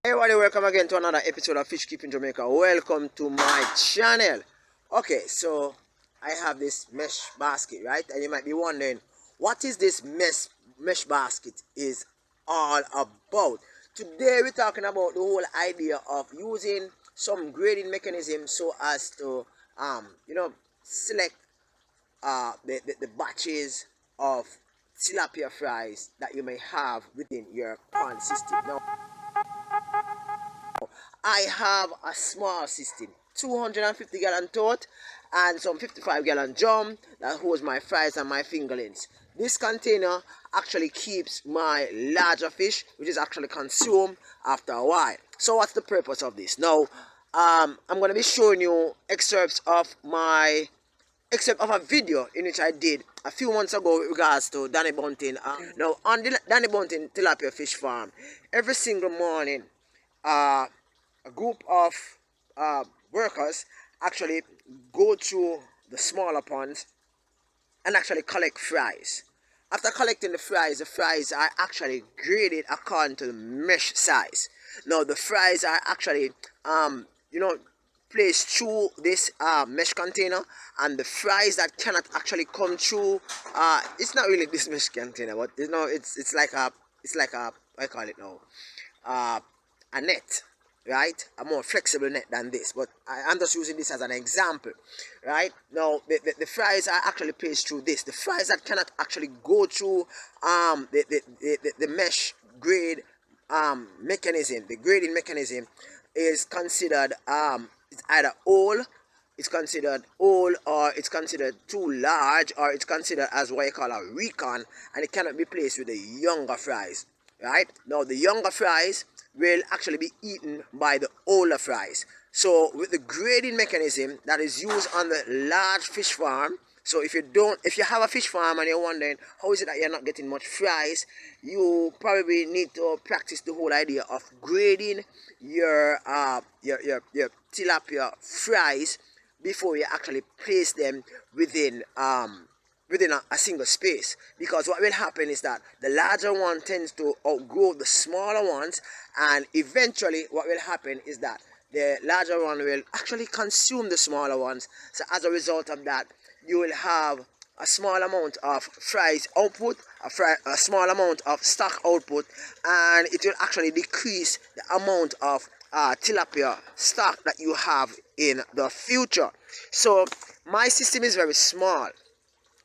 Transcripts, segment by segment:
Hey everybody, welcome again to another episode of Fish Keeping Jamaica. Welcome to my channel. Okay, so I have this mesh basket, right? And you might be wondering, what is this mesh basket is all about? Today we're talking about the whole idea of using some grading mechanism so as to select the batches of tilapia fries that you may have within your pond system. Now, I have a small system, 250 gallon tote and some 55 gallon drum that holds my fries and my fingerlings. This container actually keeps my larger fish, which is actually consumed after a while. So what's the purpose of this? Now, I'm going to be showing you excerpts of a video in which I did a few months ago with regards to Danny Bunting. Now, on the Danny Bunting Tilapia Fish Farm, every single morning, a group of workers actually go through the smaller ponds and actually collect fries. After collecting the fries are actually graded according to the mesh size. Now the fries are actually placed through this mesh container, and the fries that cannot actually come through, it's not really this mesh container, but it's like a I call it now, a net, right? A more flexible net than this, but I'm just using this as an example, right? Now the fries are actually placed through this. The fries that cannot actually go through the mesh grade mechanism, the grading mechanism, is considered it's either old, or it's considered too large, or it's considered as what you call a recon, and it cannot be placed with the younger fries, right? Now the younger fries will actually be eaten by the older fries. So with the grading mechanism that is used on the large fish farm, so if you have a fish farm and you're wondering how is it that you're not getting much fries, you probably need to practice the whole idea of grading your tilapia fries before you actually place them within a single space. Because what will happen is that the larger one tends to outgrow the smaller ones, and eventually what will happen is that the larger one will actually consume the smaller ones. So as a result of that, you will have a small amount of fries output, a small amount of stock output, and it will actually decrease the amount of tilapia stock that you have in the future. So my system is very small,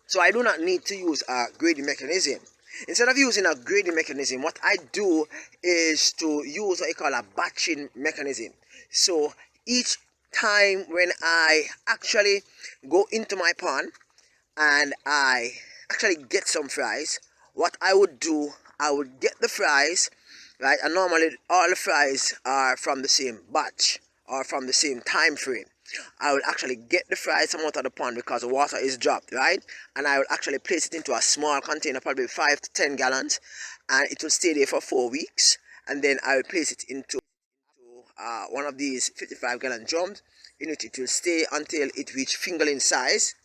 so I do not need to use a grading mechanism. Instead of using a grading mechanism, what I do is to use what I call a batching mechanism. So each time when I actually go into my pond and I actually get some fries, what I would do, I would get the fries, right? And normally all the fries are from the same batch or from the same time frame. I will actually get the fries from out of the pond because the water is dropped, right? And I will actually place it into a small container, probably 5 to 10 gallons, and it will stay there for 4 weeks. And then I will place it into one of these 55 gallon drums, in which it will stay until it reaches fingerling size,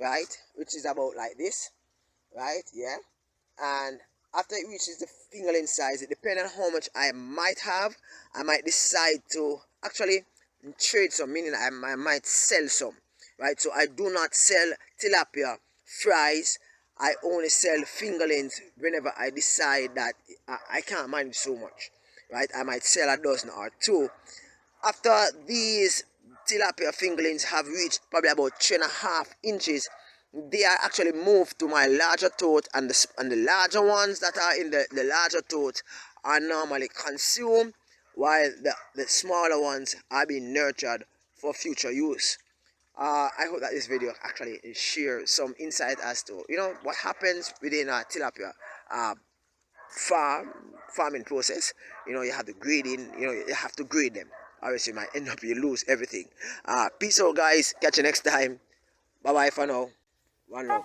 right? Which is about like this, right? Yeah. And after it reaches the fingerling size, depending on how much I might have, I might decide to actually trade some, meaning I might sell some, right? So I do not sell tilapia fries. I only sell fingerlings whenever I decide that I can't manage so much, right? I might sell a dozen or two. After these tilapia fingerlings have reached probably about 3.5 inches, they are actually moved to my larger tote, and the larger ones that are in the larger tote are normally consumed, while the smaller ones are being nurtured for future use. I hope that this video actually shares some insight as to what happens within a tilapia farming process. You have the grading. You have to grade them, or else you might end up you lose everything. Peace out, guys. Catch you next time. Bye bye for now. One love.